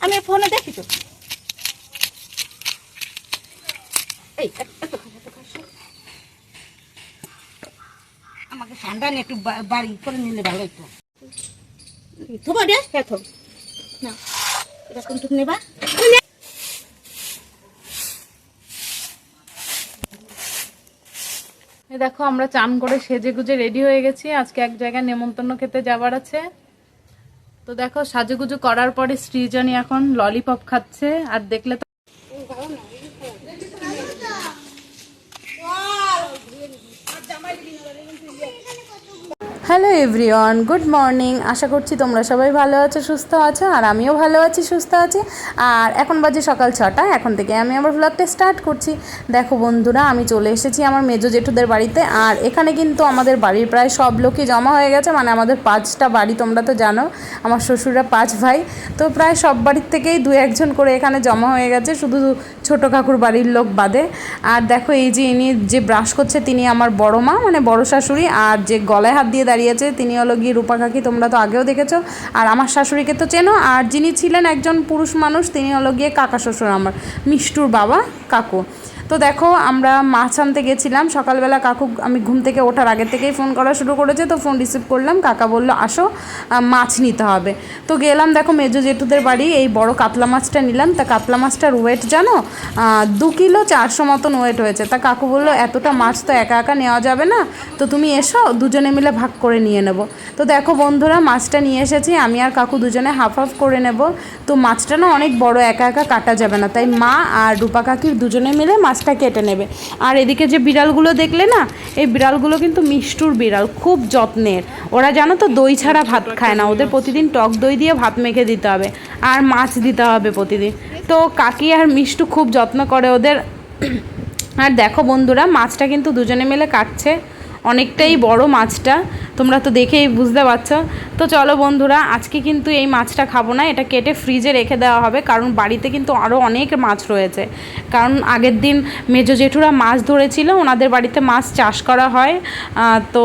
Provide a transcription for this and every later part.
আমি ফোনে দেখি তো। এই আমাকে ঠান্ডা নিয়ে একটু বাড়ি করে নিলে ভালো হতো। থবা দে হ্যাঁ থব না এটা কোনটুক নেবা। দেখো আমরা চান করে সেজে গুজে রেডি হয়ে গেছি, আজকে এক জায়গায় নেমন্তন্ন খেতে যাবার আছে। তো দেখো সাজুগুজু করার পরে সৃজনী এখন ললিপপ খাচ্ছে, আর দেখলে তো হ্যালো এভরিওয়ান, গুড মর্নিং। আশা করছি তোমরা সবাই ভালো আছো, সুস্থ আছো, আর আমিও ভালো আছি, সুস্থ আছি। আর এখন বাজে সকাল 6টা, এখন থেকে আমি আমার ব্লগটা স্টার্ট করছি। দেখো বন্ধুরা, আমি চলে এসেছি আমার মেজো জেঠুদের বাড়িতে। আর এখানে কিন্তু আমাদের বাড়ির প্রায় সব লোকই জমা হয়ে গেছে, মানে আমাদের 5টা বাড়ি, তোমরা তো জানো আমার শ্বশুররা 5 ভাই, তো প্রায় সব বাড়ির থেকেই 2-1 করে এখানে জমা হয়ে গেছে, শুধু ছোটো কাকুর বাড়ির লোক বাদে। আর দেখো এই যে ইনি যে ব্রাশ করছে তিনি আমার বড় মা, মানে বড় শাশুড়ি, আর যে গলায় হাত দিয়ে দাঁড়িয়েছে তিনি হলো গিয়ে রূপা কাকি, তোমরা তো আগেও দেখেছো। আর আমার শাশুড়িকে তো চেনো, আর যিনি ছিলেন একজন পুরুষ মানুষ তিনি হলো গিয়ে কাকা শ্বশুর, আমার মিষ্টুর বাবা কাকু। তো দেখো আমরা মাছ আনতে গেছিলাম সকালবেলা, কাকু আমি ঘুম থেকে ওঠার আগে থেকেই ফোন করা শুরু করেছে, তো ফোন রিসিভ করলাম, কাকা বলল আসো মাছ নিতে হবে। তো গেলাম, দেখো মেজো জেঠুদের বাড়ি, এই বড় কাতলা মাছটা নিলাম। তা কাতলা মাছটার ওয়েট জানো 2 কিলো 400 মতন ওয়েট হয়েছে। তা কাকু বললো এতটা মাছ তো একা একা নেওয়া যাবে না, তো তুমি এসো দুজনে মিলে ভাগ করে নিয়ে নেব। তো দেখো বন্ধুরা, মাছটা নিয়ে এসেছি, আমি আর কাকু দুজনে হাফ হাফ করে নেব। তো মাছটা না অনেক বড়, একা একা কাটা যাবে না, তাই মা আর রূপা কাকির দুজনে মিলে মাছটা কেটে নেবে। আর এদিকে যে বিড়ালগুলো দেখলে না, এই বিড়ালগুলো কিন্তু মিষ্টুর বিড়াল, খুব যত্নের। ওরা জানো তো দই ছাড়া ভাত খায় না, ওদের প্রতিদিন টক দই দিয়ে ভাত মেখে দিতে হবে, আর মাছ দিতে হবে প্রতিদিন। তো কাকি আর মিষ্টু খুব যত্ন করে ওদের। আর দেখো বন্ধুরা, মাছটা কিন্তু দুজনে মিলে কাটছে, অনেকটাই বড় মাছটা, তোমরা তো দেখেই বুঝতে পারছো। তো চলো বন্ধুরা, আজকে কিন্তু এই মাছটা খাবো না, এটা কেটে ফ্রিজে রেখে দেওয়া হবে, কারণ বাড়িতে কিন্তু আরও অনেক মাছ রয়েছে। কারণ আগের দিন মেজো জেঠুরা মাছ ধরেছিল, ওনাদের বাড়িতে মাছ চাষ করা হয়, তো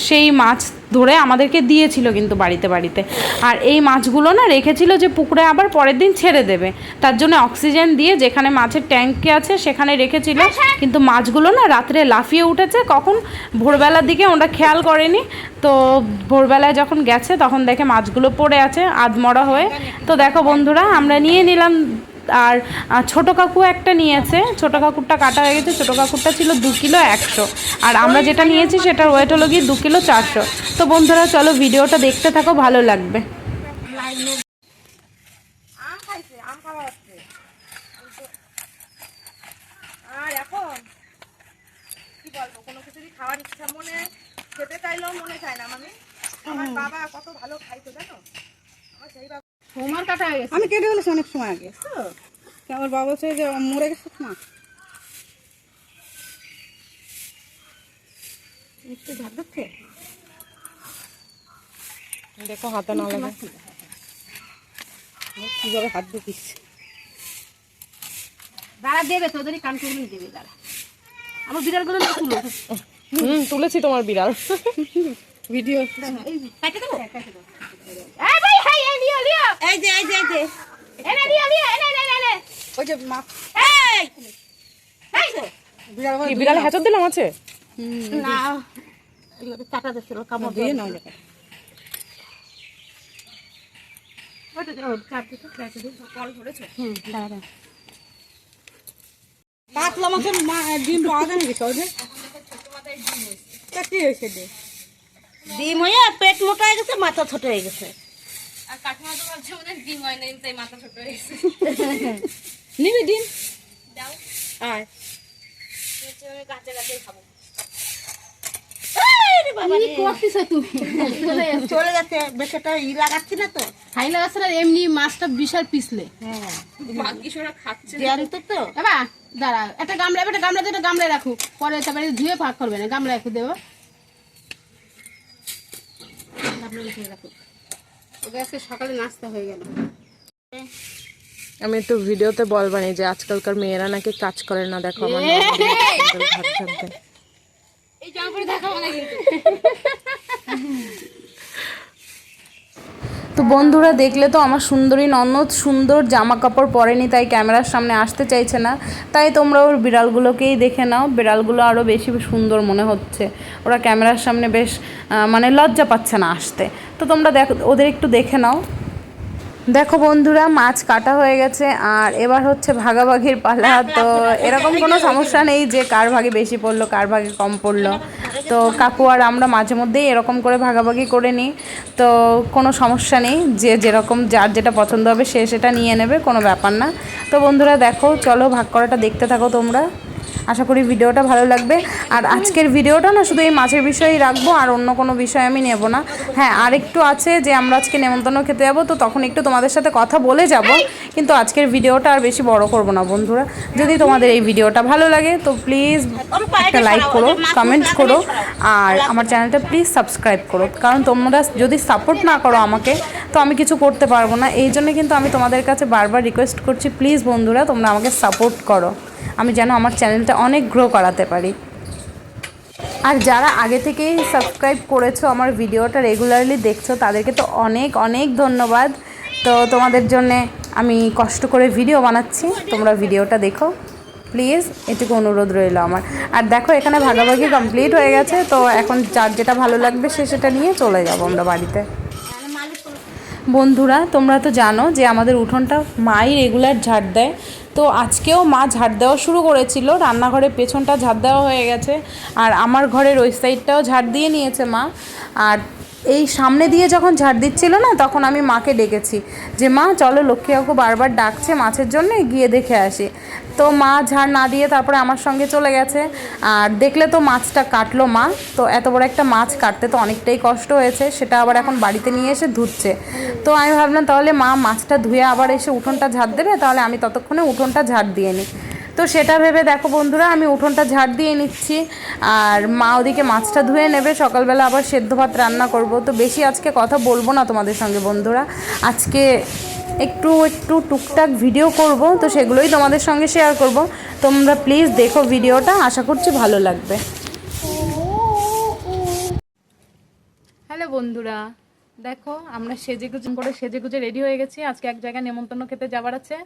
সেই মাছ ধরে আমাদেরকে দিয়েছিল কিন্তু বাড়িতে বাড়িতে। আর এই মাছগুলো না রেখেছিল যে পুকুরে আবার পরের দিন ছেড়ে দেবে, তার জন্য অক্সিজেন দিয়ে যেখানে মাছের ট্যাঙ্কি আছে সেখানে রেখেছিল। কিন্তু মাছগুলো না রাত্রে লাফিয়ে উঠেছে, কখন ভোরবেলার দিকে ওরা খেয়াল করেনি, তো ভোরবেলায় যখন গেছে তখন দেখে মাছগুলো পড়ে আছে আধমরা হয়ে। তো দেখো বন্ধুরা, আমরা নিয়ে নিলাম। আর ছোটো কাকু একটা নিয়েছে, ছোটো কাকুরটা কাটা হয়ে গেছে, ছোটো কাকুরটা ছিল 2 কিলো 100, আর আমরা যেটা নিয়েছি সেটার ওয়েট হলো গিয়ে 2 কিলো 400। তো বন্ধুরা চলো ভিডিওটা দেখতে থাকো, ভালো লাগবে। আর এখন কি বলবো, কোনো কিছুই খাওয়ার ইচ্ছা মনে খেতে চাইলেও মনে চায় না। আমার বাবা কত ভালো খাইতো জানো, আমার সেই বাবা তোমার কাটা হয়ে গেছে, আমি কেটে ফেলেছি অনেক সময় আগে। আমার বাবা বলছে যে মরে গেছে না, একটু ঝাড় দিচ্ছে। দেখো হাতে না লাগে কিভাবে হাত দিচ্ছিস, দাঁড়া দেবে তোদেরই কান করে দেবে, দাঁড়া আমার বিড়ালগুলো তুলো। তুলেছি তোমার বিড়াল ভিডিও কেটে দেবো। এই ভাই হাই এই লিও লিও, এই যে এই যে এই যে এনে লিও লিও এনে এনে এনে ওই যে মা, এই এই যে বিড়াল হেঁচর দিলাম আছে না, এগুলো কাটা দিছিল কামড় দিয়ে না ওটা ওটা দাও, চাপ দিতে কেটে দিই, কল ধরেছে। দাঁড়া কাতলা মাছের ডিম পাওয়া যায় নাকি সহজে? কি হয়েছে ডিম হয়ে পেট মোটা হয়ে গেছে, মাথা ছোট হয়ে গেছে। আর কাকিমা তো ভাবছে ওদের ডিম হয় না, তাই মাথা ছোট হয়ে গেছে। নিবি ডিম দাও, আয় কাঁচা কাঁচাই খাবো। চলে যাচ্ছে বেচাটা, ই লাগাচ্ছি না তো, খাই লাগাচ্ছে না, এমনি মাছটা বিশাল পিছলে। হ্যাঁ ভাগ্যিসরা খাচ্ছে জানতো তো। বাবা দাঁড়া, একটা গামলা যেটা গামলায় রাখো, পরে তারপরে ধুয়ে ভাগ করবে না, গামলা রেখে দেবো, আজকে সকালে নাস্তা হয়ে গেল। আমি একটু ভিডিওতে বলবানি যে আজকালকার মেয়েরা নাকি কাজ করে না, দেখো আমার এই জামা পরে দেখাবো না কিন্তু। তো বন্ধুরা দেখলে তো আমার সুন্দরী ননদ সুন্দর জামা কাপড় পরেনি, তাই ক্যামেরার সামনে আসতে চাইছে না। তাই তোমরা ওর বিড়ালগুলোকেই দেখে নাও, বিড়ালগুলো আরও বেশি সুন্দর মনে হচ্ছে। ওরা ক্যামেরার সামনে বেশ মানে লজ্জা পাচ্ছে না আসতে। তো তোমরা দেখো, ওদের একটু দেখে নাও। দেখো বন্ধুরা, মাছ কাটা হয়ে গেছে আর এবার হচ্ছে ভাগাভাগির পালা। তো এরকম কোনো সমস্যা নেই যে কার ভাগে বেশি পড়লো কার ভাগে কম পড়লো। তো কাকু আর আমরা মাঝে মধ্যেই এরকম করে ভাগাভাগি করে নিই। তো কোনো সমস্যা নেই, যে যেরকম যার যেটা পছন্দ হবে সে সেটা নিয়ে নেবে, কোনো ব্যাপার না। তো বন্ধুরা দেখো, চলো ভাগ করাটা দেখতে থাকো তোমরা। আশা করি ভিডিওটা ভালো লাগবে। আর আজকের ভিডিওটা না শুধু এই মাছের বিষয়েই রাখবো, আর অন্য কোনো বিষয় আমি নেব না। হ্যাঁ, আর একটু আছে যে আমরা আজকে নেমন্তন্ন খেতে যাবো, তো তখন একটু তোমাদের সাথে কথা বলে যাব, কিন্তু আজকের ভিডিওটা আর বেশি বড় করব না বন্ধুরা। যদি তোমাদের এই ভিডিওটা ভালো লাগে তো প্লিজ একটা লাইক করো, কমেন্ট করো, আর আমার চ্যানেলটা প্লিজ সাবস্ক্রাইব করো। কারণ তোমরা যদি সাপোর্ট না করো আমাকে, তো আমি কিছু করতে পারবো না। এই জন্য কিন্তু আমি তোমাদের কাছে বারবার রিকোয়েস্ট করছি, প্লিজ বন্ধুরা তোমরা আমাকে সাপোর্ট করো, আমি যেন আমার চ্যানেলটা অনেক গ্রো করাতে পারি। আর যারা আগে থেকেই সাবস্ক্রাইব করেছো, আমার ভিডিওটা রেগুলারলি দেখছো, তাদেরকে তো অনেক অনেক ধন্যবাদ। তো তোমাদের জন্যে আমি কষ্ট করে ভিডিও বানাচ্ছি, তোমরা ভিডিওটা দেখো প্লিজ, এটুকু অনুরোধ রইল আমার। আর দেখো, এখানে ভাগাভাগি কমপ্লিট হয়ে গেছে। তো এখন যার যেটা ভালো লাগবে সে সেটা নিয়ে চলে যাবো আমরা বাড়িতে। বন্ধুরা তোমরা তো জানো যে আমাদের উঠোনটা মাই রেগুলার ঝাড় দেয়। তো আজকেও মা ঝাড় দেওয়া শুরু করেছিল, রান্নাঘরের পেছনটা ঝাড় দেওয়া হয়ে গেছে, আর আমার ঘরের ওই সাইডটাও ঝাড় দিয়ে নিয়েছে মা। আর এই সামনে দিয়ে যখন ঝাড় দিচ্ছিল না, তখন আমি মাকে ডেকেছি যে মা চলো, লক্ষ্মী কাকু বারবার ডাকছে মাছের জন্য, গিয়ে দেখে আসি। তো মা ঝাড় না দিয়ে তারপরে আমার সঙ্গে চলে গেছে। আর দেখলে তো মাছটা কাটলো মা। তো এত বড় একটা মাছ কাটতে তো অনেকটাই কষ্ট হয়েছে, সেটা আবার এখন বাড়িতে নিয়ে এসে ধুচ্ছে। তো আমি ভাবলাম তাহলে মা মাছটা ধুয়ে আবার এসে উঠোনটা ঝাড় দেবে, তাহলে আমি ততক্ষণে উঠোনটা ঝাড় দিয়ে নিই। তো সেটা ভেবে দেখো বন্ধুরা, আমি উঠোনটা ঝাড় দিয়ে নিচ্ছি, আর মা ওদিকে মাছটা ধুয়ে নেবে। সকালবেলা আবার সেদ্ধ ভাত রান্না করব। তো বেশি আজকে কথা বলবো না তোমাদের সঙ্গে বন্ধুরা, আজকে একটু একটু টুকটাক ভিডিও করব, তো সেগুলোই তোমাদের সঙ্গে শেয়ার করব। তোমরা প্লিজ দেখো ভিডিওটা, আশা করছি ভালো লাগবে। হ্যালো বন্ধুরা, দেখো আমরা সেজেগুজে রেডি হয়ে গেছি। আজকে এক জায়গায় নেমন্তন্ন খেতে যাবার আছে।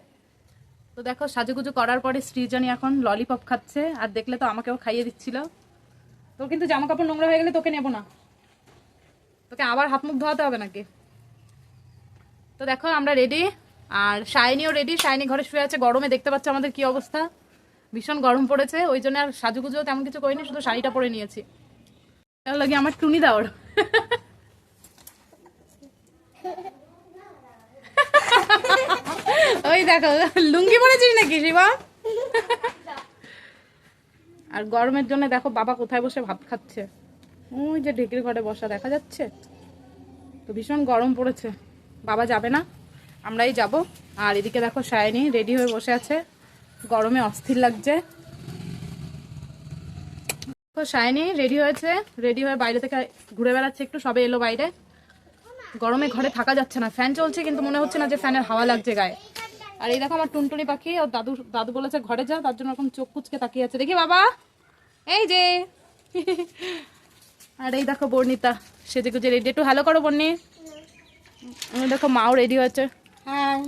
তো দেখো, সাজুগুজু করার পরে সৃজনী এখন ললিপপ খাচ্ছে, আর দেখলে তো আমাকেও খাইয়ে দিচ্ছিল। তোর কিন্তু জামা কাপড় নোংরা হয়ে গেলে তোকে নেবো না, তোকে আবার হাত মুখ ধোয়াতে হবে নাকি। তো দেখো আমরা রেডি, আর শাইনিও রেডি। শাইনি ঘরে শুয়ে আছে, গরমে দেখতে পাচ্ছ আমাদের কি অবস্থা, ভীষণ গরম পড়েছে। ওই জন্য আর সাজুগুজুও তেমন কিছু করিনি, শুধু শাড়িটা পরে নিয়েছি। তার লাগে আমার টুনি দাওর ওই দেখো, লুঙ্গি পরেছিস নাকি শিবা? আর গরমের জন্য দেখো বাবা কোথায় বসে ভাত খাচ্ছে, ওই যে ঢেকির ঘরে বসা দেখা যাচ্ছে। তো ভীষণ গরম পড়েছে, বাবা যাবে না, আমরাই যাব। আর এদিকে দেখো শাইনি রেডি হয়ে বসে আছে, গরমে অস্থির লাগছে। তো শাইনি রেডি হয়েছে, রেডি হয়ে বাইরে থেকে ঘুরে বেড়াচ্ছে একটু, সবে এলো বাইরে। গরমে ঘরে থাকা যাচ্ছে না, ফ্যান চলছে কিন্তু মনে হচ্ছে না যে ফ্যানের হাওয়া লাগছে গায়ে। আর এই দেখো আমার টুনটুনি পাখি, ওর দাদু বলেছে ঘরে যা, তার জন্য এখন চোখ কুচকে তাকিয়ে আছে। দেখি বাবা, এই যে। আর এই দেখো বর্ণিতা সেজে গুজে রেডি, একটু হ্যালো করো বর্ণি। দেখো মাও রেডি হয়েছে। হ্যাঁ,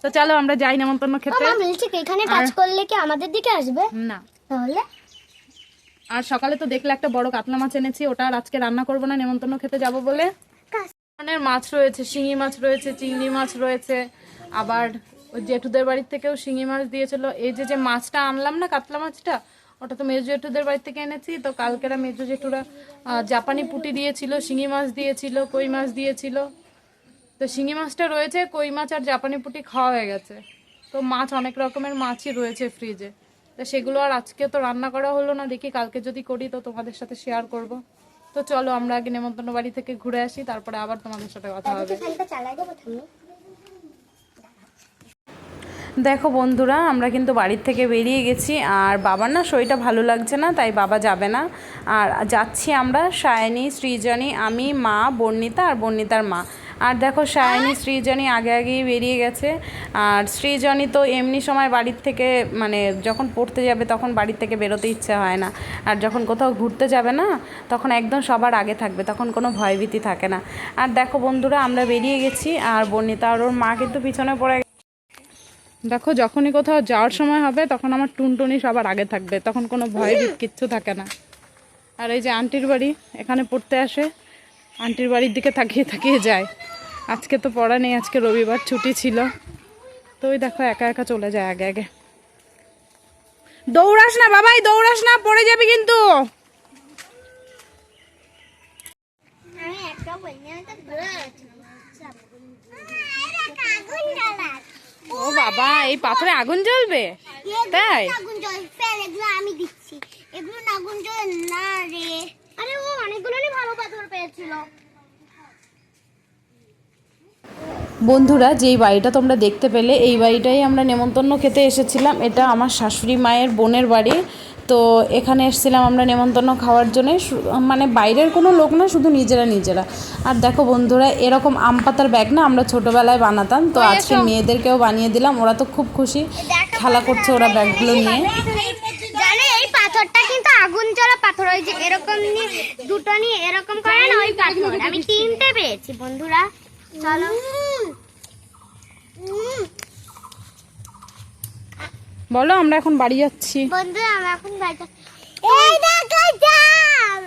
তো চলো আমরা যাই নেমন্তন্ন খেতে। মামা বলছি কি এখানে টাচ করলে কি আমাদের দিকে আসবে না তাহলে? আর সকালে তো দেখলে একটা বড় কাতলা মাছ এনেছি, ওটা আর আজকে রান্না করবো না, নেমন্তন্ন খেতে যাব বলে। ধরনের মাছ রয়েছে, শিঙি মাছ রয়েছে, চিংড়ি মাছ রয়েছে, আবার ওই জেঠুদের বাড়ির থেকেও শিঙি মাছ দিয়েছিল। এই যে মাছটা আনলাম না, কাতলা মাছটা, ওটা তো মেজো জেঠুদের বাড়ি থেকে এনেছি। তো কালকেরা মেজো জেঠুরা জাপানি পুঁটি দিয়েছিল, শিঙি মাছ দিয়েছিল, কই মাছ দিয়েছিল। তো শিঙি মাছটা রয়েছে, কই মাছ আর জাপানি পুঁটি খাওয়া হয়ে গেছে। তো মাছ অনেক রকমের মাছই রয়েছে ফ্রিজে, তো সেগুলো আর আজকে তো রান্না করা হলো না, দেখি কালকে যদি করি তো তোমাদের সাথে শেয়ার করব। তো চলো আমরা আগে নেমন্তন্ন বাড়ি থেকে ঘুরে আসি, তারপরে আবার তোমাদের সাথে কথা হবে। দেখো বন্ধুরা, আমরা কিন্তু বাড়ির থেকে বেরিয়ে গেছি, আর বাবার না শরীরটা ভালো লাগছে না, তাই বাবা যাবে না। আর যাচ্ছি আমরা, সায়নী, সৃজনী, আমি, মা, বর্ণিতা আর বর্ণিতার মা। আর দেখো সায়নী সৃজনী আগে আগেই বেরিয়ে গেছে। আর সৃজনী তো এমনি সময় বাড়ির থেকে মানে যখন পড়তে যাবে তখন বাড়ির থেকে বেরোতে ইচ্ছে হয় না, আর যখন কোথাও ঘুরতে যাবে না তখন একদম সবার আগে থাকবে, তখন কোনো ভয়ভীতি থাকে না। আর দেখো বন্ধুরা আমরা বেরিয়ে গেছি, আর বর্ণিতা আর ওর মা কিন্তু পিছনে পড়ে। দেখো যখনই কোথাও যাওয়ার সময় হবে তখন আমার টুনটুনি সবার আগে থাকবে, তখন কোনো ভয়ভীত কিচ্ছু থাকে না। আর এই যে আন্টির বাড়ি, এখানে পড়তে আসে, আন্টির বাড়ির দিকে তাকিয়ে তাকিয়ে যায়। আজকে তো পড়া নেই, আজকে রবিবার ছুটি ছিল, তো ওই দেখো একা একা চলে যায় আগে আগে। দৌড়াস না বাবাই, দৌড়াস না, পড়ে যাবি কিন্তু। ও বাবা, এই পাথরে আগুন জ্বলবে? তাই আগুন জল ফেল, এগুলো আমি দিচ্ছি, এগুলো আগুন জল না রে। আরে ও অনেকগুলোই ভালো পাথর পেয়েছিল। বন্ধুরা, যেই বাড়িটা তোমরা দেখতে পেলে এই বাড়িটাই আমরা নেমন্তন্ন খেতে এসেছিলাম। এটা আমার শাশুড়ি মায়ের বোনের বাড়ি। তো এখানে এসেছিলাম আমরা নেমন্তন্ন খাওয়ার জন্যে, মানে বাইরের কোনো লোক না, শুধু নিজেরা। আর দেখো বন্ধুরা, এরকম আম পাতার ব্যাগ না আমরা ছোটোবেলায় বানাতাম, তো আজকে মেয়েদেরকেও বানিয়ে দিলাম। ওরা তো খুব খুশি, খেলা করছে ওরা ব্যাগগুলো নিয়ে। জানো এই পাথরটা কিন্তু আগুন জ্বলা পাথর, ওই যে এরকম নিয়ে দুটো নিয়ে এরকম করে না, ওই পাথর আমি 3টে পেয়েছি বন্ধুরা। চলো বলো, আমরা এখন বাড়ি যাচ্ছি। বন্ধুরা, আমরা এখন বাড়ি যাচ্ছি। এই দেখো যাও।